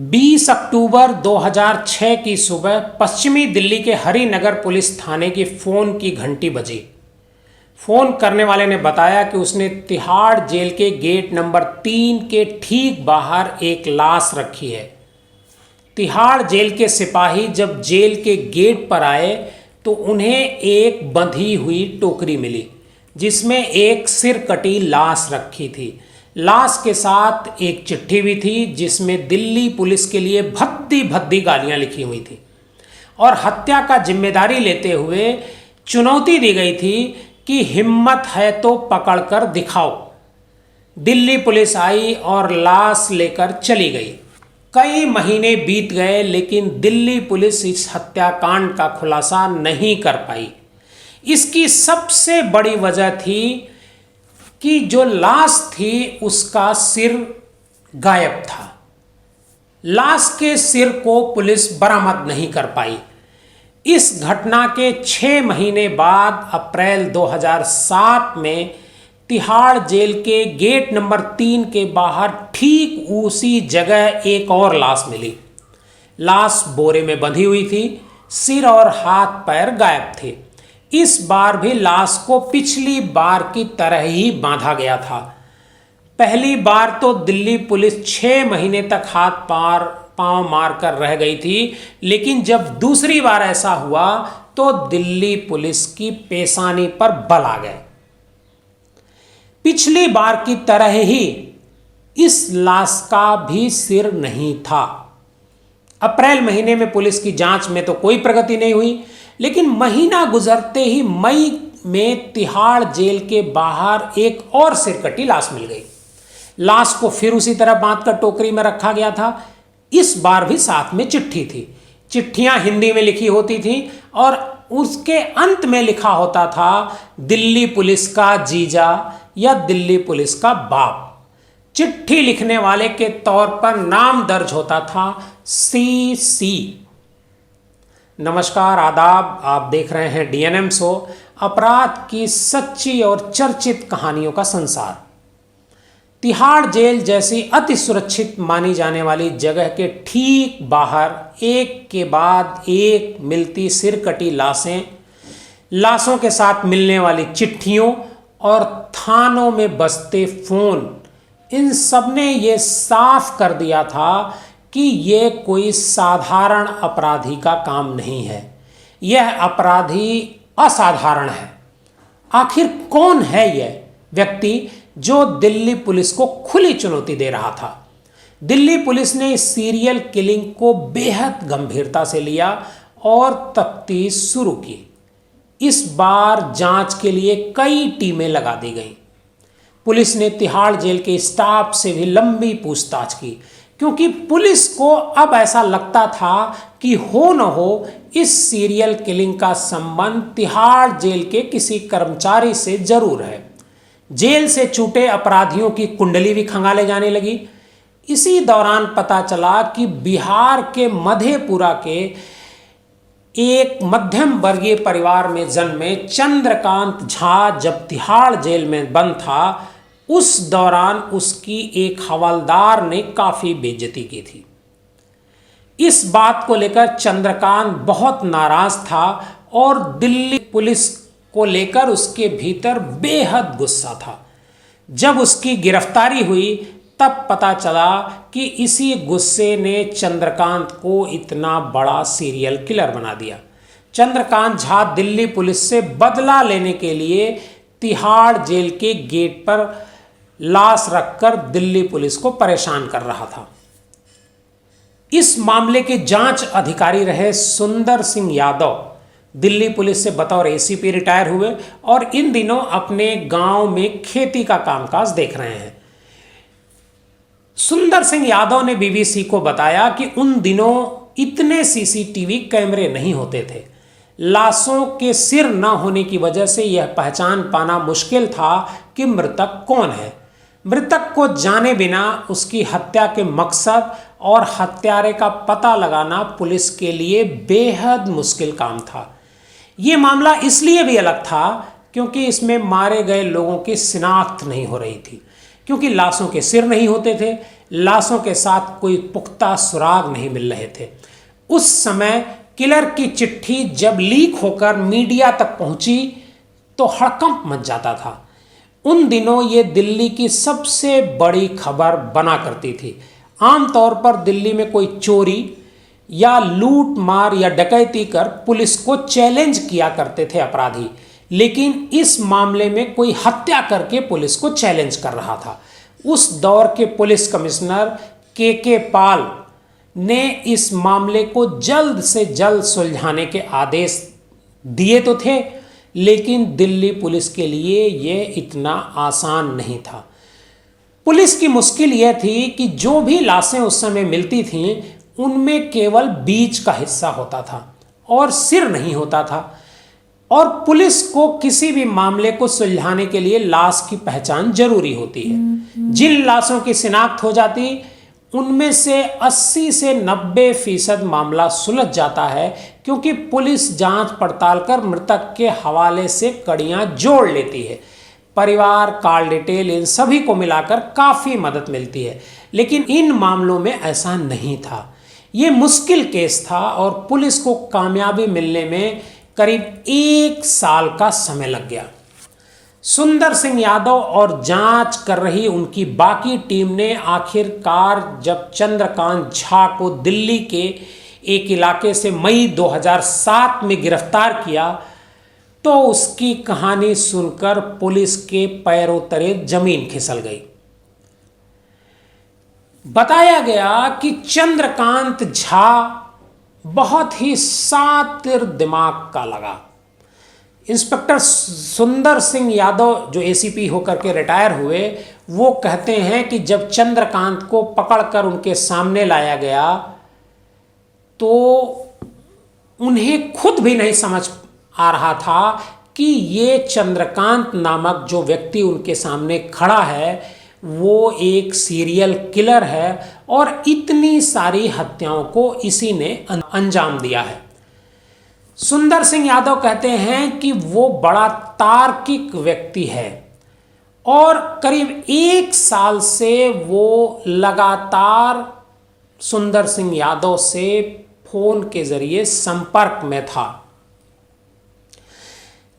20 अक्टूबर 2006 की सुबह पश्चिमी दिल्ली के हरिनगर पुलिस थाने की फ़ोन की घंटी बजी। फ़ोन करने वाले ने बताया कि उसने तिहाड़ जेल के गेट नंबर 3 के ठीक बाहर एक लाश रखी है। तिहाड़ जेल के सिपाही जब जेल के गेट पर आए तो उन्हें एक बंधी हुई टोकरी मिली जिसमें एक सिर कटी लाश रखी थी। लाश के साथ एक चिट्ठी भी थी जिसमें दिल्ली पुलिस के लिए भद्दी भद्दी गालियां लिखी हुई थी और हत्या का जिम्मेदारी लेते हुए चुनौती दी गई थी कि हिम्मत है तो पकड़कर दिखाओ। दिल्ली पुलिस आई और लाश लेकर चली गई। कई महीने बीत गए लेकिन दिल्ली पुलिस इस हत्याकांड का खुलासा नहीं कर पाई। इसकी सबसे बड़ी वजह थी कि जो लाश थी उसका सिर गायब था। लाश के सिर को पुलिस बरामद नहीं कर पाई। इस घटना के 6 महीने बाद अप्रैल 2007 में तिहाड़ जेल के गेट नंबर 3 के बाहर ठीक उसी जगह एक और लाश मिली। लाश बोरे में बंधी हुई थी, सिर और हाथ पैर गायब थे। इस बार भी लाश को पिछली बार की तरह ही बांधा गया था। पहली बार तो दिल्ली पुलिस 6 महीने तक हाथ पांव मारकर रह गई थी, लेकिन जब दूसरी बार ऐसा हुआ तो दिल्ली पुलिस की पेशानी पर बल आ गए। पिछली बार की तरह ही इस लाश का भी सिर नहीं था। अप्रैल महीने में पुलिस की जांच में तो कोई प्रगति नहीं हुई, लेकिन महीना गुजरते ही मई में तिहाड़ जेल के बाहर एक और सिरकटी लाश मिल गई। लाश को फिर उसी तरह बांधकर टोकरी में रखा गया था। इस बार भी साथ में चिट्ठी थी। चिट्ठियां हिंदी में लिखी होती थी और उसके अंत में लिखा होता था दिल्ली पुलिस का जीजा या दिल्ली पुलिस का बाप। चिट्ठी लिखने वाले के तौर पर नाम दर्ज होता था CC। नमस्कार, आदाब। आप देख रहे हैं DNM शो, अपराध की सच्ची और चर्चित कहानियों का संसार। तिहाड़ जेल जैसी अति सुरक्षित मानी जाने वाली जगह के ठीक बाहर एक के बाद एक मिलती सिरकटी लाशों के साथ मिलने वाली चिट्ठियों और थानों में बजते फोन, इन सब ने ये साफ कर दिया था कि ये कोई साधारण अपराधी का काम नहीं है। यह अपराधी असाधारण है। आखिर कौन है यह व्यक्ति जो दिल्ली पुलिस को खुली चुनौती दे रहा था? दिल्ली पुलिस ने इस सीरियल किलिंग को बेहद गंभीरता से लिया और तफ्तीश शुरू की। इस बार जांच के लिए कई टीमें लगा दी गईं। पुलिस ने तिहाड़ जेल के स्टाफ से भी लंबी पूछताछ की, क्योंकि पुलिस को अब ऐसा लगता था कि हो न हो इस सीरियल किलिंग का संबंध तिहाड़ जेल के किसी कर्मचारी से जरूर है। जेल से छूटे अपराधियों की कुंडली भी खंगाले जाने लगी। इसी दौरान पता चला कि बिहार के मधेपुरा के एक मध्यम वर्गीय परिवार में जन्मे चंद्रकांत झा जब तिहाड़ जेल में बंद था, उस दौरान उसकी एक हवलदार ने काफ़ी बेइज्जती की थी। इस बात को लेकर चंद्रकांत बहुत नाराज था और दिल्ली पुलिस को लेकर उसके भीतर बेहद गुस्सा था। जब उसकी गिरफ्तारी हुई तब पता चला कि इसी गुस्से ने चंद्रकांत को इतना बड़ा सीरियल किलर बना दिया। चंद्रकांत झा दिल्ली पुलिस से बदला लेने के लिए तिहाड़ जेल के गेट पर लाश रखकर दिल्ली पुलिस को परेशान कर रहा था। इस मामले के जांच अधिकारी रहे सुंदर सिंह यादव। दिल्ली पुलिस से बतौर ACP रिटायर हुए और इन दिनों अपने गांव में खेती का कामकाज देख रहे हैं। सुंदर सिंह यादव ने BBC को बताया कि उन दिनों इतने CCTV कैमरे नहीं होते थे। लाशों के सिर न होने की वजह से यह पहचान पाना मुश्किल था कि मृतक कौन है। मृतक को जाने बिना उसकी हत्या के मकसद और हत्यारे का पता लगाना पुलिस के लिए बेहद मुश्किल काम था। ये मामला इसलिए भी अलग था क्योंकि इसमें मारे गए लोगों की शिनाख्त नहीं हो रही थी, क्योंकि लाशों के सिर नहीं होते थे। लाशों के साथ कोई पुख्ता सुराग नहीं मिल रहे थे। उस समय किलर की चिट्ठी जब लीक होकर मीडिया तक पहुंची तो हड़कंप मच जाता था। उन दिनों ये दिल्ली की सबसे बड़ी खबर बना करती थी। आमतौर पर दिल्ली में कोई चोरी या लूट मार या डकैती कर पुलिस को चैलेंज किया करते थे अपराधी, लेकिन इस मामले में कोई हत्या करके पुलिस को चैलेंज कर रहा था। उस दौर के पुलिस कमिश्नर के पाल ने इस मामले को जल्द से जल्द सुलझाने के आदेश दिए तो थे, लेकिन दिल्ली पुलिस के लिए यह इतना आसान नहीं था। पुलिस की मुश्किल यह थी कि जो भी लाशें उस समय मिलती थीं उनमें केवल बीच का हिस्सा होता था और सिर नहीं होता था, और पुलिस को किसी भी मामले को सुलझाने के लिए लाश की पहचान जरूरी होती है। जिन लाशों की शिनाख्त हो जाती उनमें से 80 से 90% मामला सुलझ जाता है, क्योंकि पुलिस जांच पड़ताल कर मृतक के हवाले से कड़ियां जोड़ लेती है। परिवार, कॉल डिटेल, इन सभी को मिलाकर काफ़ी मदद मिलती है। लेकिन इन मामलों में ऐसा नहीं था। ये मुश्किल केस था और पुलिस को कामयाबी मिलने में करीब 1 साल का समय लग गया। सुंदर सिंह यादव और जांच कर रही उनकी बाकी टीम ने आखिरकार जब चंद्रकांत झा को दिल्ली के एक इलाके से मई 2007 में गिरफ्तार किया तो उसकी कहानी सुनकर पुलिस के पैरों तले जमीन खिसक गई। बताया गया कि चंद्रकांत झा बहुत ही शातिर दिमाग का लगा। इंस्पेक्टर सुंदर सिंह यादव जो एसीपी होकर के रिटायर हुए, वो कहते हैं कि जब चंद्रकांत को पकड़कर उनके सामने लाया गया तो उन्हें खुद भी नहीं समझ आ रहा था कि ये चंद्रकांत नामक जो व्यक्ति उनके सामने खड़ा है वो एक सीरियल किलर है और इतनी सारी हत्याओं को इसी ने अंजाम दिया है। सुंदर सिंह यादव कहते हैं कि वो बड़ा तार्किक व्यक्ति है और करीब 1 साल से वो लगातार सुंदर सिंह यादव से फोन के जरिए संपर्क में था।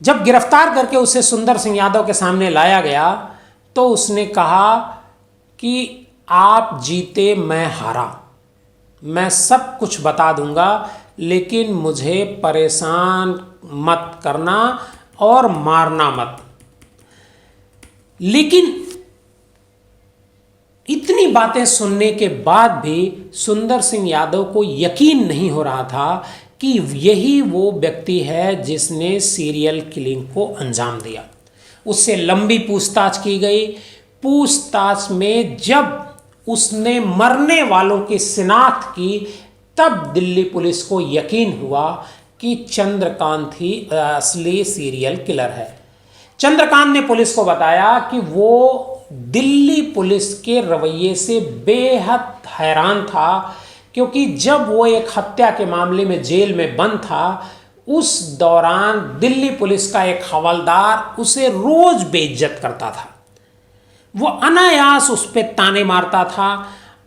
जब गिरफ्तार करके उसे सुंदर सिंह यादव के सामने लाया गया तो उसने कहा कि आप जीते मैं हारा, मैं सब कुछ बता दूंगा, लेकिन मुझे परेशान मत करना और मारना मत। लेकिन इतनी बातें सुनने के बाद भी सुंदर सिंह यादव को यकीन नहीं हो रहा था कि यही वो व्यक्ति है जिसने सीरियल किलिंग को अंजाम दिया। उससे लंबी पूछताछ की गई। पूछताछ में जब उसने मरने वालों की शिनाख्त की तब दिल्ली पुलिस को यकीन हुआ कि चंद्रकांत ही असली सीरियल किलर है। चंद्रकांत ने पुलिस को बताया कि वो दिल्ली पुलिस के रवैये से बेहद हैरान था, क्योंकि जब वो एक हत्या के मामले में जेल में बंद था उस दौरान दिल्ली पुलिस का एक हवलदार उसे रोज बेइज्जत करता था। वो अनायास उस पर ताने मारता था,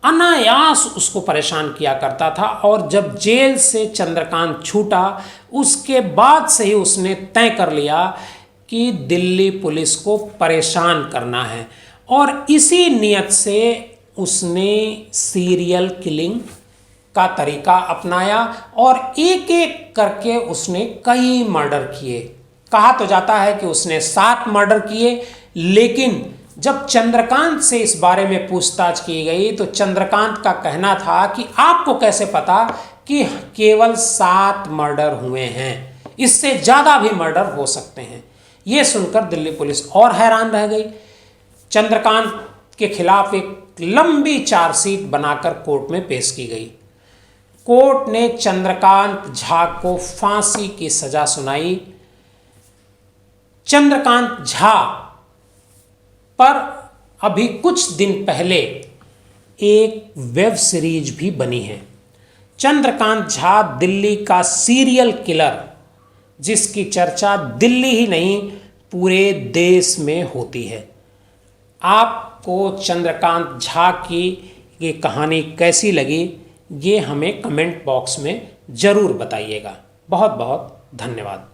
अनायास उसको परेशान किया करता था, और जब जेल से चंद्रकांत छूटा उसके बाद से ही उसने तय कर लिया कि दिल्ली पुलिस को परेशान करना है, और इसी नियत से उसने सीरियल किलिंग का तरीका अपनाया और एक एक करके उसने कई मर्डर किए। कहा तो जाता है कि उसने 7 मर्डर किए, लेकिन जब चंद्रकांत से इस बारे में पूछताछ की गई तो चंद्रकांत का कहना था कि आपको कैसे पता कि केवल 7 मर्डर हुए हैं, इससे ज़्यादा भी मर्डर हो सकते हैं। ये सुनकर दिल्ली पुलिस और हैरान रह गई। चंद्रकांत के खिलाफ एक लंबी चार्जशीट बनाकर कोर्ट में पेश की गई। कोर्ट ने चंद्रकांत झा को फांसी की सजा सुनाई। चंद्रकांत झा पर अभी कुछ दिन पहले एक वेब सीरीज भी बनी है। चंद्रकांत झा दिल्ली का सीरियल किलर, जिसकी चर्चा दिल्ली ही नहीं पूरे देश में होती है। आपको चंद्रकांत झा की ये कहानी कैसी लगी ये हमें कमेंट बॉक्स में ज़रूर बताइएगा। बहुत बहुत धन्यवाद।